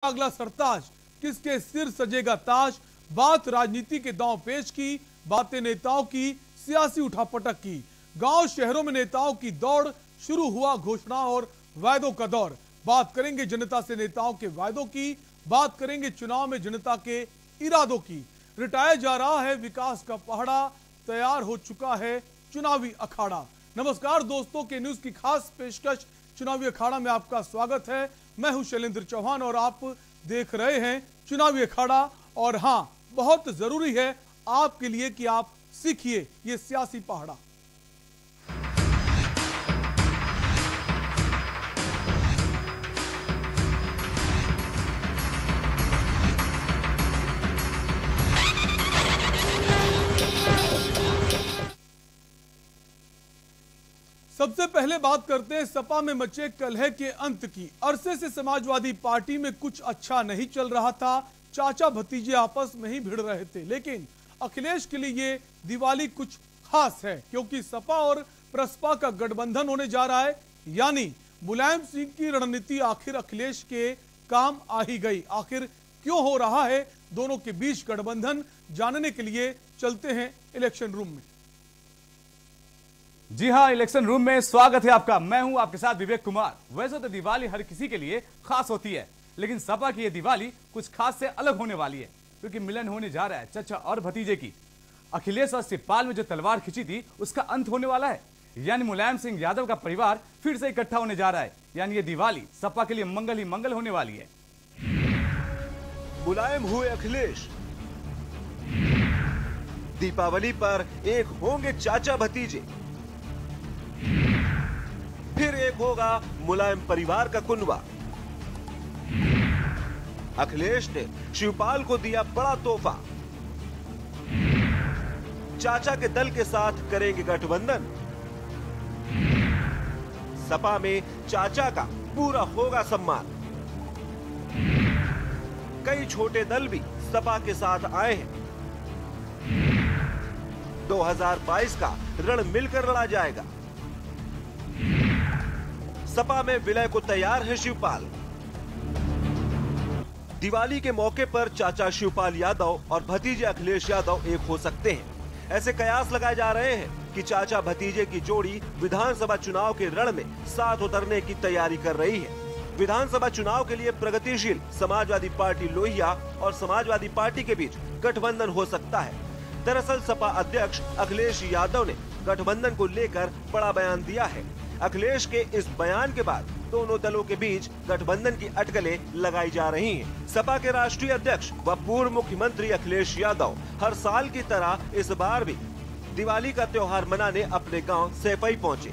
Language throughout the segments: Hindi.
अगला सरताज, किसके सिर सजेगा ताज। बात राजनीति के दांव पेच की, बातें नेताओं की, सियासी उठापटक की। गांव शहरों में नेताओं की दौड़, शुरू हुआ घोषणा और वायदों का दौर। बात करेंगे जनता से नेताओं के वायदों की, बात करेंगे चुनाव में जनता के इरादों की। रिटाया जा रहा है विकास का पहाड़ा, तैयार हो चुका है चुनावी अखाड़ा। नमस्कार दोस्तों, के न्यूज की खास पेशकश चुनावी अखाड़ा में आपका स्वागत है। मैं हूं शैलेंद्र चौहान और आप देख रहे हैं चुनावी अखाड़ा। और हां, बहुत जरूरी है आपके लिए कि आप सीखिए ये सियासी पहाड़ा। सबसे पहले बात करते हैं सपा में मचे कलह के अंत की। अरसे से समाजवादी पार्टी में कुछ अच्छा नहीं चल रहा था। चाचा भतीजे आपस में ही भिड़ रहे थे, लेकिन अखिलेश के लिए ये दिवाली कुछ खास है, क्योंकि सपा और प्रसपा का गठबंधन होने जा रहा है। यानी मुलायम सिंह की रणनीति आखिर अखिलेश के काम आ ही गई। आखिर क्यों हो रहा है दोनों के बीच गठबंधन, जानने के लिए चलते हैं इलेक्शन रूम में। जी हां, इलेक्शन रूम में स्वागत है आपका। मैं हूं आपके साथ विवेक कुमार। वैसे तो दिवाली हर किसी के लिए खास होती है, लेकिन सपा की यह दिवाली कुछ खास से अलग होने वाली है, क्योंकि मिलन होने जा रहा है चचा और भतीजे की। अखिलेश और शिवपाल में जो तलवार खिंची थी उसका अंत होने वाला है। यानी मुलायम सिंह यादव का परिवार फिर से इकट्ठा होने जा रहा है। यानी ये दिवाली सपा के लिए मंगल ही मंगल होने वाली है। मुलायम हुए अखिलेश, दीपावली पर एक होंगे चाचा भतीजे, फिर एक होगा मुलायम परिवार का कुनबा। अखिलेश ने शिवपाल को दिया बड़ा तोहफा, चाचा के दल के साथ करेंगे गठबंधन। सपा में चाचा का पूरा होगा सम्मान। कई छोटे दल भी सपा के साथ आए हैं। 2022 का रण मिलकर लड़ा जाएगा। सपा में विलय को तैयार है शिवपाल। दिवाली के मौके पर चाचा शिवपाल यादव और भतीजे अखिलेश यादव एक हो सकते हैं। ऐसे कयास लगाए जा रहे हैं कि चाचा भतीजे की जोड़ी विधानसभा चुनाव के रण में साथ उतरने की तैयारी कर रही है। विधानसभा चुनाव के लिए प्रगतिशील समाजवादी पार्टी लोहिया और समाजवादी पार्टी के बीच गठबंधन हो सकता है। दरअसल सपा अध्यक्ष अखिलेश यादव ने गठबंधन को लेकर बड़ा बयान दिया है। अखिलेश के इस बयान के बाद दोनों दलों के बीच गठबंधन की अटकलें लगाई जा रही हैं। सपा के राष्ट्रीय अध्यक्ष व पूर्व मुख्यमंत्री अखिलेश यादव हर साल की तरह इस बार भी दिवाली का त्योहार मनाने अपने गांव सैफई पहुंचे।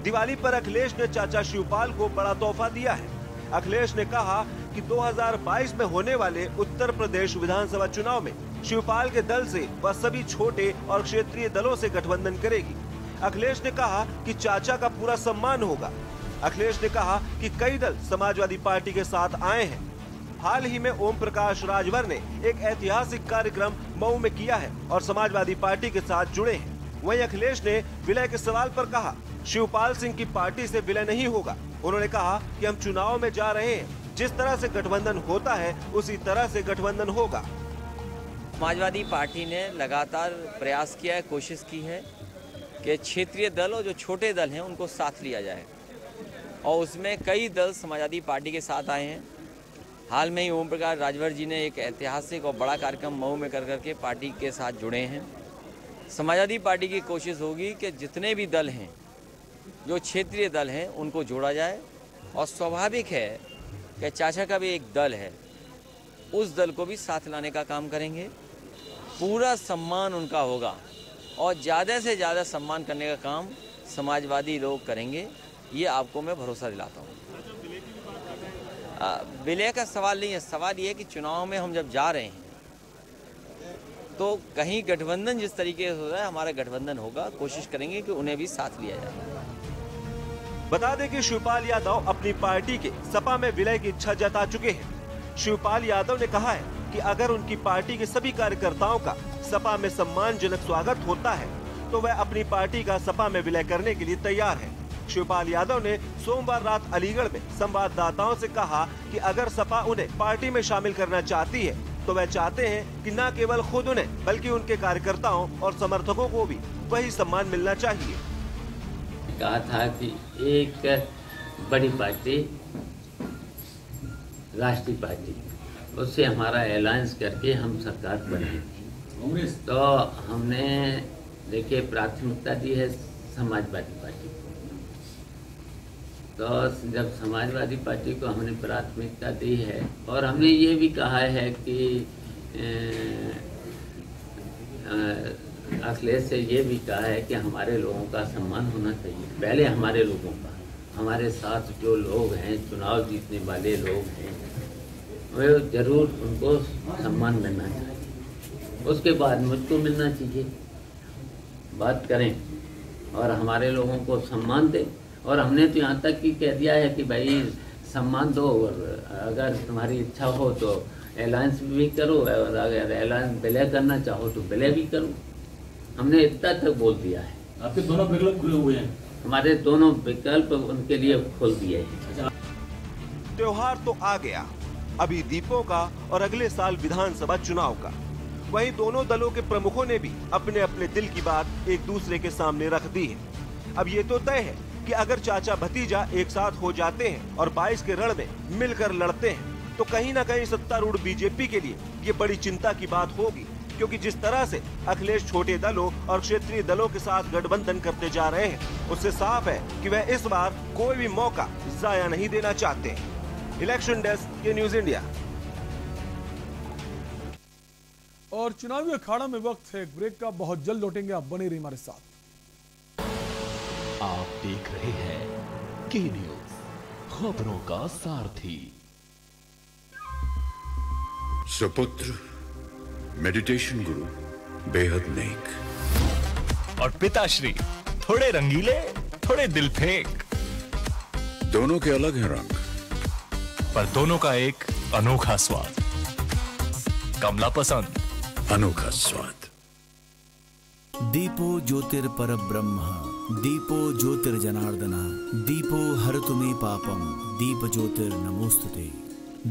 दिवाली पर अखिलेश ने चाचा शिवपाल को बड़ा तोहफा दिया है। अखिलेश ने कहा कि 2022 में होने वाले उत्तर प्रदेश विधानसभा चुनाव में शिवपाल के दल से वह सभी छोटे और क्षेत्रीय दलों से गठबंधन करेगी। अखिलेश ने कहा कि चाचा का पूरा सम्मान होगा। अखिलेश ने कहा कि कई दल समाजवादी पार्टी के साथ आए हैं। हाल ही में ओम प्रकाश राजभर ने एक ऐतिहासिक कार्यक्रम मऊ में किया है और समाजवादी पार्टी के साथ जुड़े हैं। वहीं अखिलेश ने विलय के सवाल पर कहा, शिवपाल सिंह की पार्टी से विलय नहीं होगा। उन्होंने कहा कि हम चुनाव में जा रहे हैं, जिस तरह से गठबंधन होता है उसी तरह से गठबंधन होगा। समाजवादी पार्टी ने लगातार प्रयास किया है, कोशिश की है कि क्षेत्रीय दल और जो छोटे दल हैं उनको साथ लिया जाए, और उसमें कई दल समाजवादी पार्टी के साथ आए हैं। हाल में ही ओम प्रकाश राजभर जी ने एक ऐतिहासिक और बड़ा कार्यक्रम मऊ में कर करके पार्टी के साथ जुड़े हैं। समाजवादी पार्टी की कोशिश होगी कि जितने भी दल हैं, जो क्षेत्रीय दल हैं, उनको जोड़ा जाए। और स्वाभाविक है कि चाचा का भी एक दल है, उस दल को भी साथ लाने का काम करेंगे। पूरा सम्मान उनका होगा और ज़्यादा से ज़्यादा सम्मान करने का काम समाजवादी लोग करेंगे, ये आपको मैं भरोसा दिलाता हूँ। विलय का सवाल नहीं है। सवाल ये है कि चुनाव में हम जब जा रहे हैं तो कहीं गठबंधन जिस तरीके से हो रहा है, हमारा गठबंधन होगा। कोशिश करेंगे कि उन्हें भी साथ लिया जाए। बता दें कि शिवपाल यादव अपनी पार्टी के सपा में विलय की इच्छा जता चुके हैं। शिवपाल यादव ने कहा है कि अगर उनकी पार्टी के सभी कार्यकर्ताओं का सपा में सम्मानजनक स्वागत होता है तो वह अपनी पार्टी का सपा में विलय करने के लिए तैयार है। शिवपाल यादव ने सोमवार रात अलीगढ़ में संवाददाताओं से कहा कि अगर सपा उन्हें पार्टी में शामिल करना चाहती है तो वह चाहते हैं कि न केवल खुद उन्हें बल्कि उनके कार्यकर्ताओं और समर्थकों को भी वही सम्मान मिलना चाहिए। कहा था कि एक बड़ी पार्टी, राष्ट्रीय पार्टी, उससे हमारा अलायंस करके हम सरकार बनाएंगे। तो हमने देखिए प्राथमिकता दी है समाजवादी पार्टी को। तो जब समाजवादी पार्टी को हमने प्राथमिकता दी है और हमने ये भी कहा है कि अखिलेश से ये भी कहा है कि हमारे लोगों का सम्मान होना चाहिए। पहले हमारे लोगों का, हमारे साथ जो लोग हैं, चुनाव जीतने वाले लोग हैं, वे जरूर उनको सम्मान मिलना चाहिए। उसके बाद मुझको मिलना चाहिए। बात करें और हमारे लोगों को सम्मान दें। और हमने तो यहाँ तक कि कह दिया है कि भाई सम्मान दो और अगर तुम्हारी इच्छा हो तो अलायंस भी करो और अगर अलायंस विलय करना चाहो तो विलय भी करो। हमने इतना तक बोल दिया है। आपके दोनों विकल्प खुले हुए हैं? हमारे दोनों विकल्प उनके लिए खोल दिए हैं। त्योहार तो आ गया, अभी दीपों का और अगले साल विधानसभा चुनाव का। वहीं दोनों दलों के प्रमुखों ने भी अपने अपने दिल की बात एक दूसरे के सामने रख दी है। अब ये तो तय है कि अगर चाचा भतीजा एक साथ हो जाते हैं और 22 के रण में मिलकर लड़ते हैं तो कहीं न कहीं सत्तारूढ़ बीजेपी के लिए ये बड़ी चिंता की बात होगी, क्योंकि जिस तरह से अखिलेश छोटे दलों और क्षेत्रीय दलों के साथ गठबंधन करते जा रहे हैं, उससे साफ है कि वह इस बार कोई भी मौका जाया नहीं देना चाहते। इलेक्शन डेस्क, ये न्यूज इंडिया। और चुनावी अखाड़ा में वक्त है एक ब्रेक का। बहुत जल्द लौटेंगे, आप बने रहिए हमारे साथ। आप देख रहे हैं के न्यूज, खबरों का सारथी। सुपुत्र मेडिटेशन गुरु बेहद नेक और पिताश्री थोड़े रंगीले, थोड़े दिल फेंक। दोनों के अलग हैं रंग, पर दोनों का एक अनोखा स्वाद। कमला पसंद, अनोखा स्वाद। दीपो ज्योतिर्परब्रह्म, दीपो ज्योतिर्जनार्दन, दीपो हरतु मे पापम, दीप ज्योतिर्नमोस्तुते।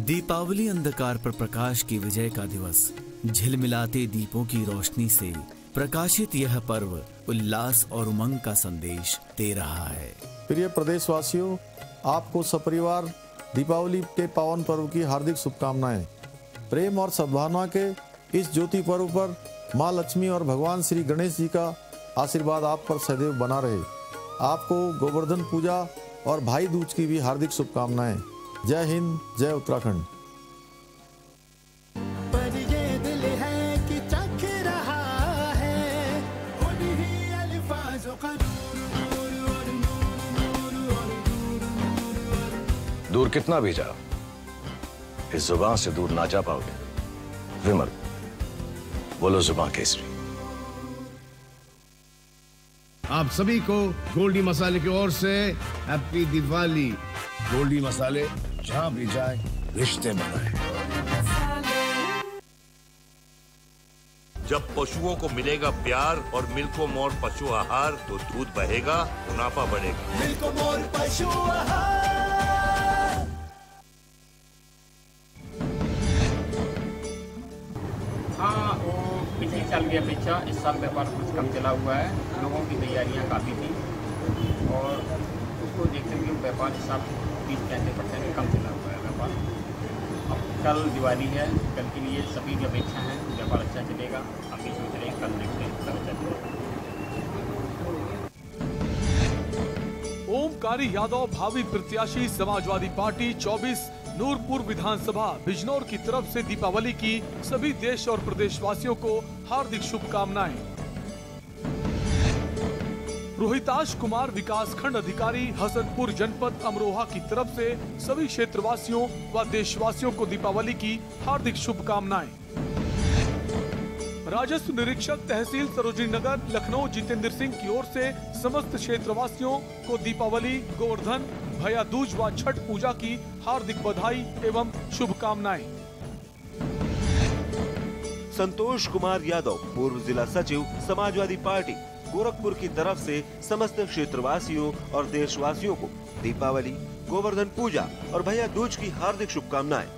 दीपावली अंधकार पर प्रकाश की विजय का दिवस। झिलमिलाते दीपों की रोशनी से प्रकाशित यह पर्व उल्लास और उमंग का संदेश दे रहा है। प्रिय प्रदेशवासियों, आपको सपरिवार दीपावली के पावन पर्व की हार्दिक शुभकामनाएं। प्रेम और सद्भावना के इस ज्योति पर्व पर मां लक्ष्मी और भगवान श्री गणेश जी का आशीर्वाद आप पर सदैव बना रहे। आपको गोवर्धन पूजा और भाई दूज की भी हार्दिक शुभकामनाएं। जय हिंद, जय उत्तराखंड। दूर कितना भी जाओ, इस जुबान से दूर ना जा पाओगे। विमल, बोलो जुबान केसरी। आप सभी को गोल्डी मसाले की ओर से हैप्पी दिवाली। गोल्डी मसाले, जहां भी जाए रिश्ते बनाए। जब पशुओं को मिलेगा प्यार और मिल्को मोर पशु आहार तो दूध बहेगा, मुनाफा बढ़ेगा। मिल्को मोर पशु आहार। हाँ, वो पिछले साल की अपेक्षा इस साल व्यापार कुछ कम चला हुआ है। लोगों की तैयारियां काफ़ी थी और उसको देखते हुए व्यापार इस साल 30-35% कम चला हुआ है व्यापार। अब कल दिवाली है, कल के लिए सभी की अपेक्षा है व्यापार अच्छा चलेगा। हम भी सोच रहे हैं कल देखते हैं कल अच्छा चलेगा। ओमकारी यादव भावी प्रत्याशी समाजवादी पार्टी 24 नूरपुर विधानसभा बिजनौर की तरफ से दीपावली की सभी देश और प्रदेशवासियों को हार्दिक शुभकामनाएं। रोहिताश कुमार विकासखंड अधिकारी हसनपुर जनपद अमरोहा की तरफ से सभी क्षेत्रवासियों व देशवासियों को दीपावली की हार्दिक शुभकामनाएं। राजस्व निरीक्षक तहसील सरोजनी नगर लखनऊ जितेंद्र सिंह की ओर से समस्त क्षेत्रवासियों को दीपावली, गोवर्धन, भैया दूज व छठ पूजा की हार्दिक बधाई एवं शुभकामनाएं। संतोष कुमार यादव, पूर्व जिला सचिव समाजवादी पार्टी, गोरखपुर की तरफ से समस्त क्षेत्रवासियों और देशवासियों को दीपावली, गोवर्धन पूजा और भैया दूज की हार्दिक शुभकामनाएं।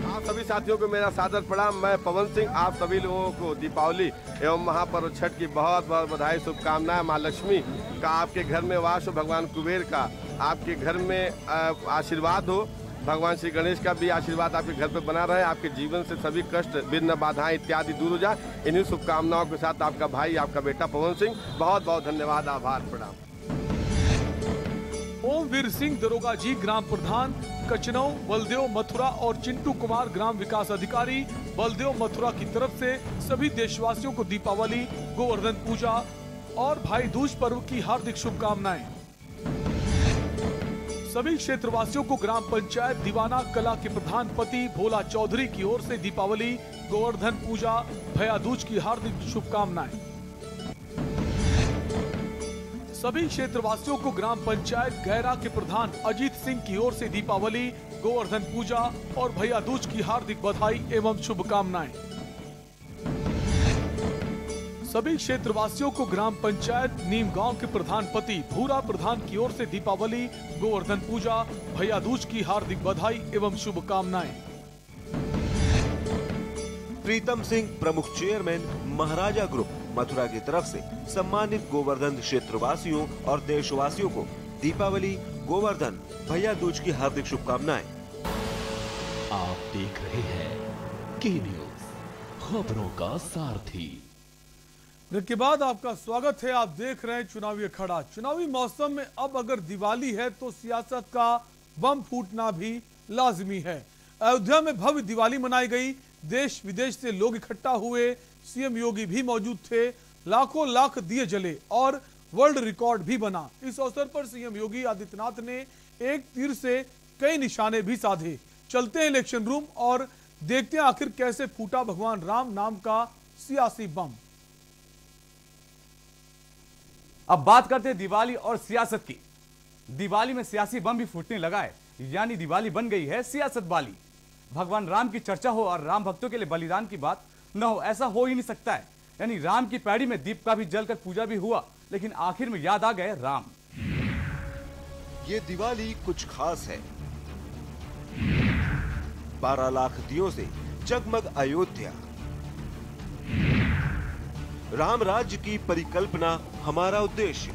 आप सभी साथियों को मेरा सादर प्रणाम। मैं पवन सिंह आप सभी लोगों को दीपावली एवं महापर्व छठ की बहुत बहुत बधाई, शुभकामनाएं। माँ लक्ष्मी का आपके घर में वास हो, भगवान कुबेर का आपके घर में आशीर्वाद हो, भगवान श्री गणेश का भी आशीर्वाद आपके घर पर बना रहे, आपके जीवन से सभी कष्ट, विघ्न, बाधाएं इत्यादि दूर हो जाए। इन्हीं शुभकामनाओं के साथ आपका भाई, आपका बेटा पवन सिंह, बहुत बहुत धन्यवाद, आभार, प्रणाम। ओमवीर सिंह दरोगा जी ग्राम प्रधान कचनऊ, बलदेव मथुरा और चिंटू कुमार ग्राम विकास अधिकारी बलदेव मथुरा की तरफ से सभी देशवासियों को दीपावली, गोवर्धन पूजा और भाई दूज पर्व की हार्दिक शुभकामनाएं। सभी क्षेत्रवासियों को ग्राम पंचायत दीवाना कला के प्रधान पति भोला चौधरी की ओर से दीपावली, गोवर्धन पूजा, भैया दूज की हार्दिक शुभकामनाएं। सभी क्षेत्रवासियों को ग्राम पंचायत गैरा के प्रधान अजीत सिंह की ओर से दीपावली, गोवर्धन पूजा और भैया दूज की हार्दिक बधाई एवं शुभकामनाएं। सभी क्षेत्रवासियों को ग्राम पंचायत नीम गांव के प्रधान पति भूरा प्रधान की ओर से दीपावली, गोवर्धन पूजा, भैया दूज की हार्दिक बधाई एवं शुभकामनाएं। प्रीतम सिंह प्रमुख चेयरमैन महाराजा ग्रुप मथुरा की तरफ से सम्मानित गोवर्धन क्षेत्रवासियों और देशवासियों को दीपावली, गोवर्धन, भैया दूज की हार्दिक शुभकामनाएं। आप देख रहे हैं की न्यूज, खबरों का सारथी। ब्रेक के बाद आपका स्वागत है। आप देख रहे हैं चुनावी अखाड़ा। चुनावी मौसम में अब अगर दिवाली है तो सियासत का बम फूटना भी लाजमी है। अयोध्या में भव्य दिवाली मनाई गई, देश विदेश से लोग इकट्ठा हुए, सीएम योगी भी मौजूद थे, लाखों लाख दिए जले और वर्ल्ड रिकॉर्ड भी बना। इस अवसर पर सीएम योगी आदित्यनाथ ने एक तीर से कई निशाने भी साधे। चलते हैं इलेक्शन रूम और देखते हैं आखिर कैसे फूटा भगवान राम नाम का सियासी बम। अब बात करते हैं दिवाली और सियासत की। दिवाली में सियासी बम भी फूटने लगा है, यानी दिवाली बन गई है सियासत वाली। भगवान राम की चर्चा हो और राम भक्तों के लिए बलिदान की बात न हो, ऐसा हो ही नहीं सकता है। यानी राम की पैड़ी में दीप का भी जलकर पूजा भी हुआ, लेकिन आखिर में याद आ गए राम। ये दिवाली कुछ खास है। 12 लाख दियों से जगमग अयोध्या। राम राज्य की परिकल्पना हमारा उद्देश्य।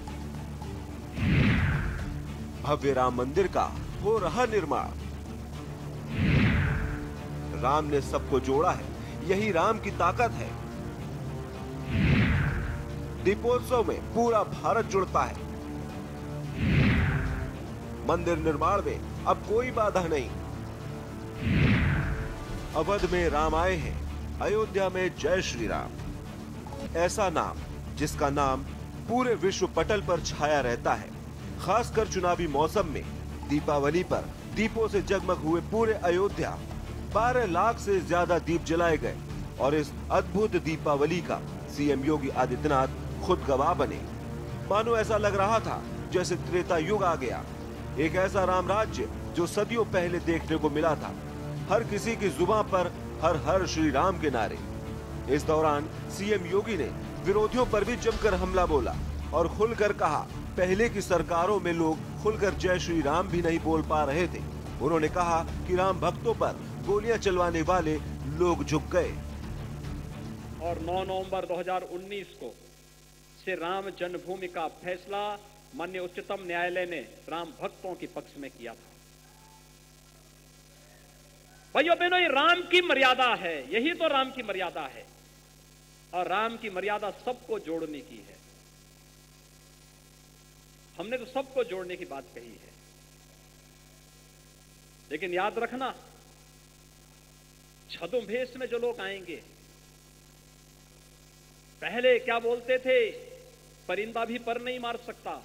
भव्य राम मंदिर का हो रहा निर्माण। राम ने सबको जोड़ा है, यही राम की ताकत है। दीपोत्सव में पूरा भारत जुड़ता है। मंदिर निर्माण में अब कोई बाधा नहीं। अवध में राम आए हैं, अयोध्या में जय श्री राम। ऐसा नाम जिसका नाम पूरे विश्व पटल पर छाया रहता है। खासकर चुनावी मौसम में दीपावली पर दीपों से जगमग हुए पूरे अयोध्या। 12 लाख से ज्यादा दीप जलाए गए और इस अद्भुत दीपावली का सीएम योगी आदित्यनाथ खुद गवाह बने। मानो ऐसा लग रहा था जैसे त्रेता युग आ गया। एक ऐसा राम राज्य जो सदियों पहले देखने को मिला था। हर किसी की जुबान पर हर हर श्री राम के नारे। इस दौरान सीएम योगी ने विरोधियों पर भी जमकर हमला बोला और खुलकर कहा, पहले की सरकारों में लोग खुलकर जय श्री राम भी नहीं बोल पा रहे थे। उन्होंने कहा कि राम भक्तों पर गोलियां चलवाने वाले लोग झुक गए। और 9 नवंबर 2019 को से राम जन्मभूमि का फैसला माननीय उच्चतम न्यायालय ने राम भक्तों के पक्ष में किया था। भाइयों बहनों, ये राम की मर्यादा है, यही तो राम की मर्यादा है। और राम की मर्यादा सबको जोड़ने की है। हमने तो सबको जोड़ने की बात कही है, लेकिन याद रखना, छद्मवेश में जो लोग आएंगे, पहले क्या बोलते थे, परिंदा भी पर नहीं मार सकता।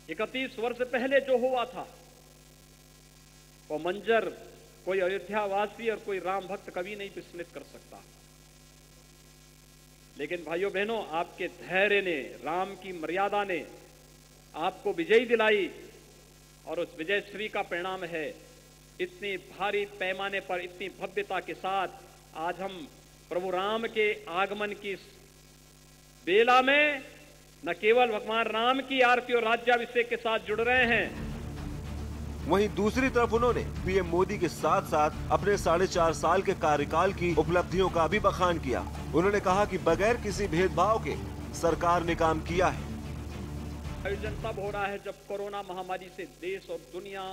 31 वर्ष पहले जो हुआ था वो मंजर कोई अयोध्यावासी और कोई राम भक्त कभी नहीं विस्मृत कर सकता। लेकिन भाइयों बहनों, आपके धैर्य ने, राम की मर्यादा ने आपको विजयी दिलाई और उस विजयश्री का परिणाम है इतनी भारी पैमाने पर, इतनी भव्यता के साथ आज हम प्रभु राम के आगमन की बेला में न केवल भगवान राम की आरती और राज्याभिषेक के साथ जुड़ रहे हैं, वहीं दूसरी तरफ उन्होंने पीएम मोदी के साथ साथ अपने 4.5 साल के कार्यकाल की उपलब्धियों का भी बखान किया। उन्होंने कहा कि बगैर किसी भेदभाव के सरकार ने काम किया है। आयोजन तब हो रहा है जब कोरोना महामारी से देश और दुनिया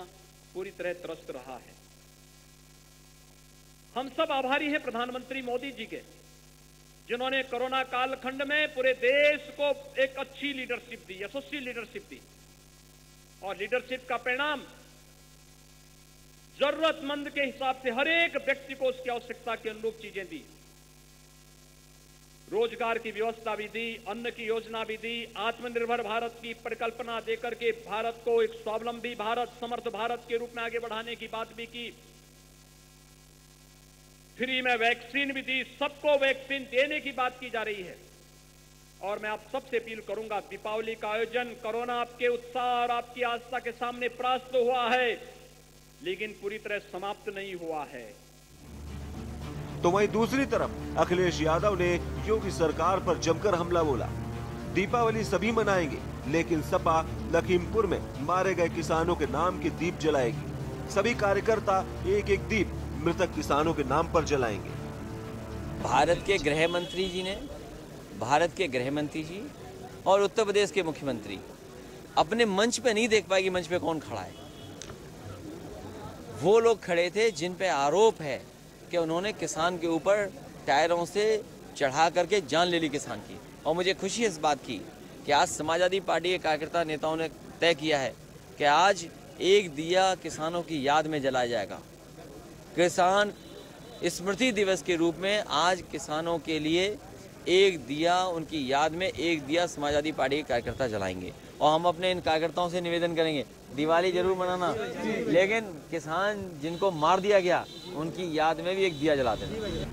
पूरी तरह त्रस्त रहा है। हम सब आभारी हैं प्रधानमंत्री मोदी जी के, जिन्होंने कोरोना कालखंड में पूरे देश को एक अच्छी लीडरशिप दी, यशस्वी लीडरशिप दी, और लीडरशिप का परिणाम जरूरतमंद के हिसाब से हर एक व्यक्ति को उसकी आवश्यकता के अनुरूप चीजें दी। रोजगार की व्यवस्था भी दी, अन्न की योजना भी दी, आत्मनिर्भर भारत की परिकल्पना देकर के भारत को एक स्वावलंबी भारत, समर्थ भारत के रूप में आगे बढ़ाने की बात भी की। फ्री में वैक्सीन भी दी, सबको वैक्सीन देने की बात की जा रही है। और मैं आप सबसे अपील करूंगा, दीपावली का आयोजन कोरोना आपके उत्साह और आपकी आस्था के सामने परास्त हुआ है, लेकिन पूरी तरह समाप्त नहीं हुआ है। तो वहीं दूसरी तरफ अखिलेश यादव ने योगी सरकार पर जमकर हमला बोला। दीपावली सभी मनाएंगे, लेकिन सपा लखीमपुर में मारे गए किसानों के नाम के दीप जलाएगी। सभी कार्यकर्ता एक एक दीप मृतक किसानों के नाम पर जलाएंगे। भारत के गृह मंत्री जी और उत्तर प्रदेश के मुख्यमंत्री अपने मंच पे नहीं देख पाए कि मंच पे कौन खड़ा है। वो लोग खड़े थे जिन पे आरोप है कि उन्होंने किसान के ऊपर टायरों से चढ़ा करके जान ले ली किसान की। और मुझे खुशी है इस बात की कि आज समाजवादी पार्टी के कार्यकर्ता नेताओं ने तय किया है कि आज एक दिया किसानों की याद में जलाया जाएगा। किसान स्मृति दिवस के रूप में आज किसानों के लिए एक दिया, उनकी याद में एक दिया समाजवादी पार्टी के कार्यकर्ता जलाएंगे। और हम अपने इन कार्यकर्ताओं से निवेदन करेंगे, दिवाली जरूर मनाना, लेकिन किसान जिनको मार दिया गया उनकी याद में भी एक दिया जला देना।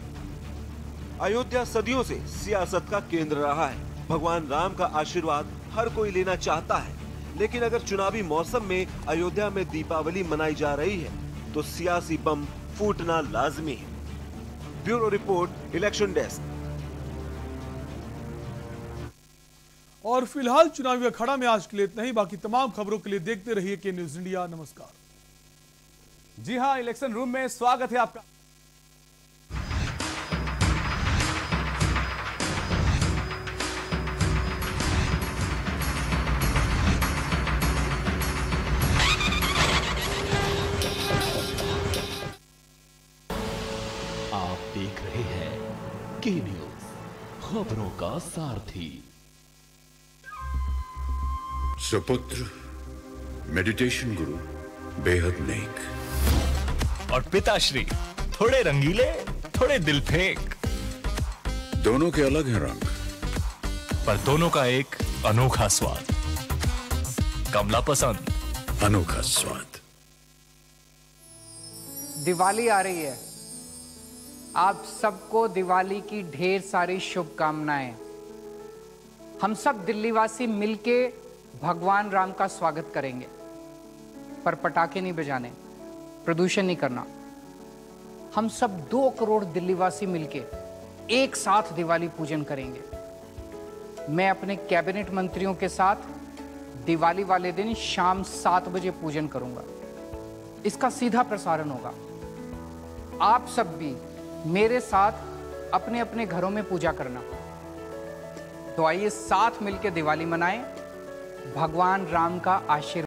अयोध्या सदियों से सियासत का केंद्र रहा है। भगवान राम का आशीर्वाद हर कोई लेना चाहता है, लेकिन अगर चुनावी मौसम में अयोध्या में दीपावली मनाई जा रही है तो सियासी बम फूटना लाजमी है। Bureau report, election desk. और फिलहाल चुनावी अखाड़ा में आज के लिए इतना ही। बाकी तमाम खबरों के लिए देखते रहिए के न्यूज इंडिया। नमस्कार। जी हां, इलेक्शन रूम में स्वागत है आपका। आप देख रहे हैं के न्यूज, खबरों का सारथी। सुपुत्र मेडिटेशन गुरु बेहद नेक और पिताश्री थोड़े रंगीले, थोड़े दिल फेंक। दोनों के अलग हैं रंग, पर दोनों का एक अनोखा स्वाद। कमला पसंद, अनोखा स्वाद। दिवाली आ रही है, आप सबको दिवाली की ढेर सारी शुभकामनाएं। हम सब दिल्लीवासी मिलके भगवान राम का स्वागत करेंगे, पर पटाखे नहीं बजाने, प्रदूषण नहीं करना। हम सब 2 करोड़ दिल्लीवासी मिलके एक साथ दिवाली पूजन करेंगे। मैं अपने कैबिनेट मंत्रियों के साथ दिवाली वाले दिन शाम 7 बजे पूजन करूंगा। इसका सीधा प्रसारण होगा। आप सब भी मेरे साथ अपने अपने घरों में पूजा करना। तो आइए साथ मिलकर दिवाली मनाएं, भगवान राम का आशीर्वाद